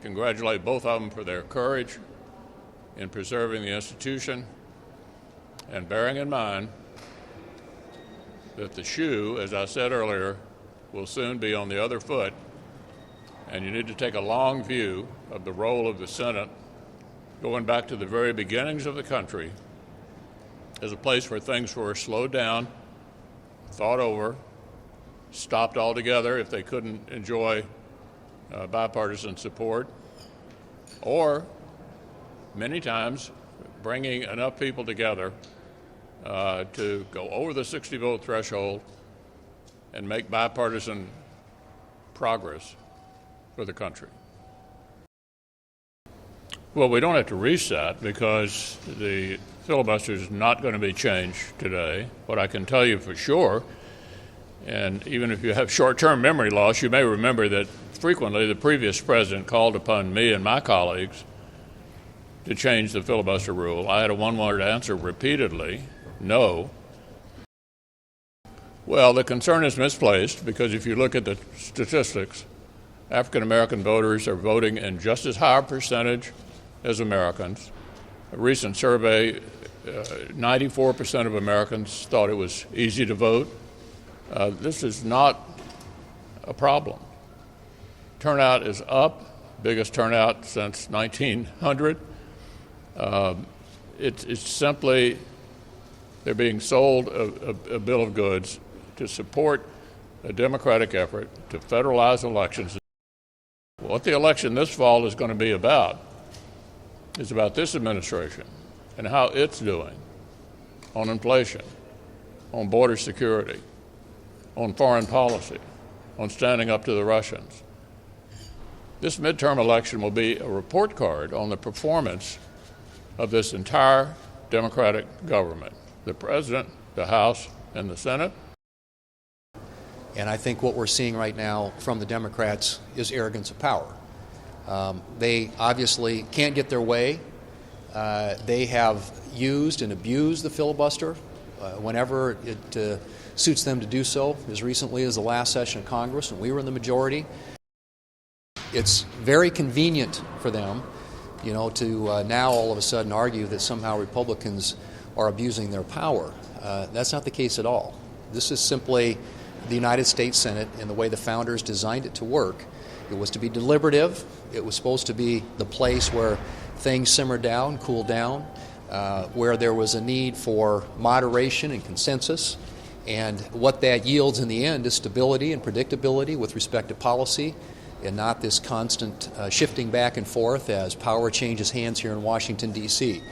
congratulate both of them for their courage in preserving the institution and bearing in mind that the shoe, as I said earlier, will soon be on the other foot, and you need to take a long view of the role of the Senate going back to the very beginnings of the country as a place where things were slowed down, thought over, stopped altogether if they couldn't enjoy bipartisan support, or many times bringing enough people together to go over the 60-vote threshold and make bipartisan progress for the country. Well, we don't have to reset because the filibuster is not going to be changed today. What I can tell you for sure, and even if you have short-term memory loss, you may remember that frequently the previous president called upon me and my colleagues to change the filibuster rule. I had a one-word answer repeatedly, no. Well, the concern is misplaced because if you look at the statistics, African-American voters are voting in just as high a percentage as Americans. A recent survey, 94% of Americans thought it was easy to vote. This is not a problem. Turnout is up, biggest turnout since 1900. It's simply they're being sold a bill of goods to support a democratic effort to federalize elections. What the election this fall is going to be about is about this administration and how it's doing on inflation, on border security, on foreign policy, on standing up to the Russians. This midterm election will be a report card on the performance of this entire Democratic government, the President, the House, and the Senate. And I think what we're seeing right now from the Democrats is arrogance of power. They obviously can't get their way. They have used and abused the filibuster whenever it suits them to do so, as recently as the last session of Congress when we were in the majority. It's very convenient for them, to now all of a sudden argue that somehow Republicans are abusing their power. That's not the case at all. This is simply the United States Senate and the way the founders designed it to work. It was to be deliberative. It was supposed to be the place where things simmered down, cooled down, where there was a need for moderation and consensus. And what that yields in the end is stability and predictability with respect to policy, and not this constant shifting back and forth as power changes hands here in Washington, D.C.